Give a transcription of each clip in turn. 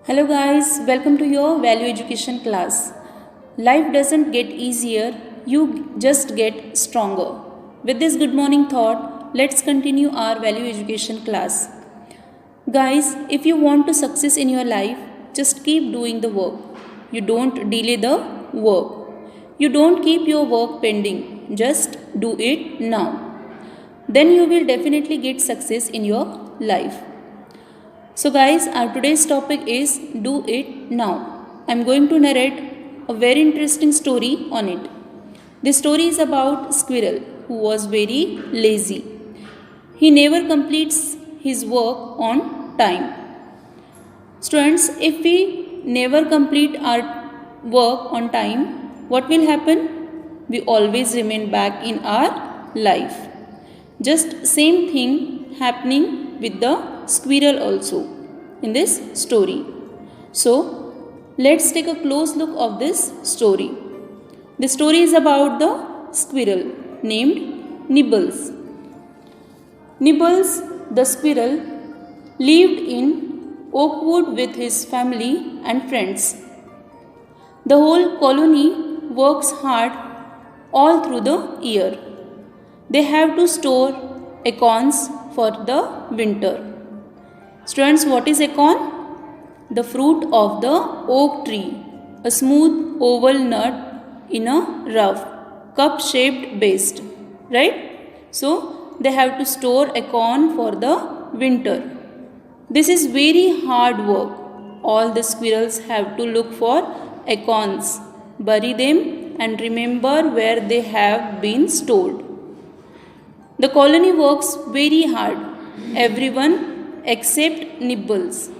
Hello guys, welcome to your value education class. Life doesn't get easier, you just get stronger. With this good morning thought, let's continue our value education class. Guys, if you want to success in your life, just keep doing the work. You don't delay the work. You don't keep your work pending. Just do it now. Then you will definitely get success in your life. So guys, our today's topic is do it now. I'm going to narrate a very interesting story on it. This story is about squirrel who was very lazy. He never completes his work on time. Students, if we never complete our work on time, what will happen? We always remain back in our life. Just same thing happening with the squirrel also in this story. So let's take a close look of this story. The story is about the squirrel named Nibbles. Nibbles the squirrel lived in Oakwood with his family and friends. The whole colony works hard all through the year. They have to store acorns for the winter. Students, what is acorn? The fruit of the oak tree, a smooth oval nut in a rough, cup-shaped base, right? So, they have to store acorn for the winter. This is very hard work. All the squirrels have to look for acorns, bury them and remember where they have been stored. The colony works very hard. Everyone except Nibbles.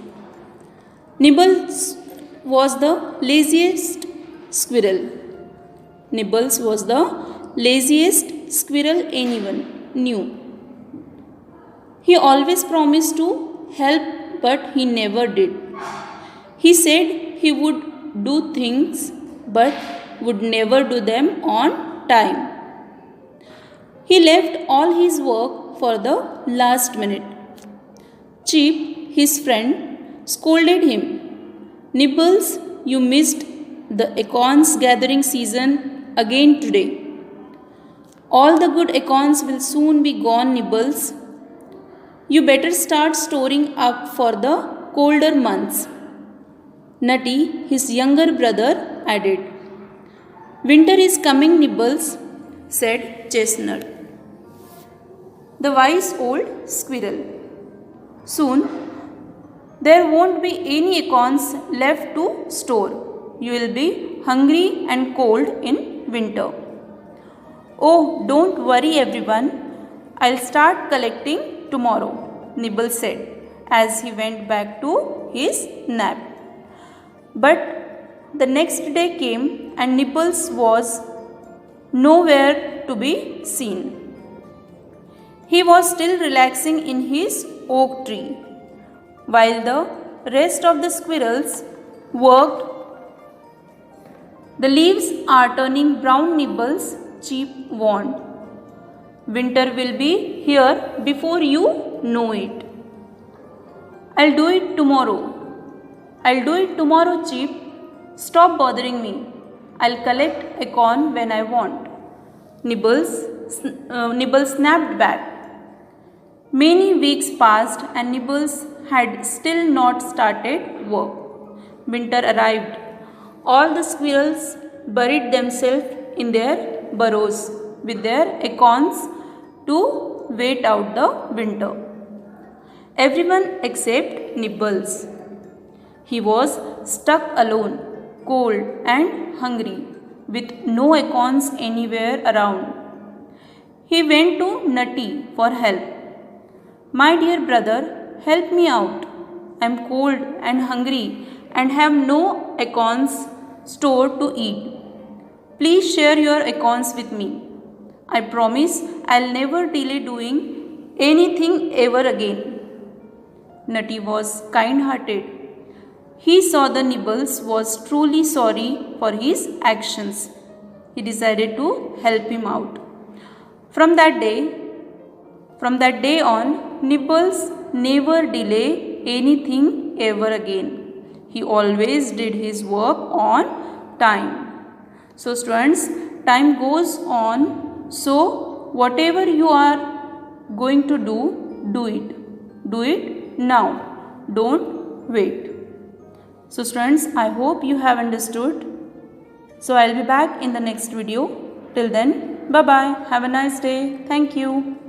Nibbles was the laziest squirrel. Nibbles was the laziest squirrel anyone knew. He always promised to help, but he never did. He said he would do things, but would never do them on time. He left all his work for the last minute. Chip, his friend, scolded him. Nibbles, you missed the acorns gathering season again today. All the good acorns will soon be gone, Nibbles. You better start storing up for the colder months. Nutty, his younger brother, added. Winter is coming, Nibbles, said Chestnut, the wise old squirrel. Soon, there won't be any acorns left to store. You will be hungry and cold in winter. Oh, don't worry everyone. I'll start collecting tomorrow, Nibble said as he went back to his nap. But the next day came and Nibbles was nowhere to be seen. He was still relaxing in his oak tree, while the rest of the squirrels worked. The leaves are turning brown, Nibbles, Chip warned. Winter will be here before you know it. I'll do it tomorrow, Chip. Stop bothering me. I'll collect acorn when I want. Nibble snapped back. Many weeks passed and Nibbles had still not started work. Winter arrived. All the squirrels buried themselves in their burrows with their acorns to wait out the winter. Everyone except Nibbles. He was stuck alone, cold and hungry, with no acorns anywhere around. He went to Nutty for help. My dear brother, help me out. I'm cold and hungry and have no acorns stored to eat. Please share your acorns with me. I promise I'll never delay doing anything ever again. Nutty was kind-hearted. He saw the Nibbles was truly sorry for his actions. He decided to help him out. From that day on, Nibbles never delay anything ever again. He always did his work on time. So students, time goes on. So whatever you are going to do, do it. Do it now. Don't wait. So students, I hope you have understood. So I'll be back in the next video. Till then, bye bye. Have a nice day. Thank you.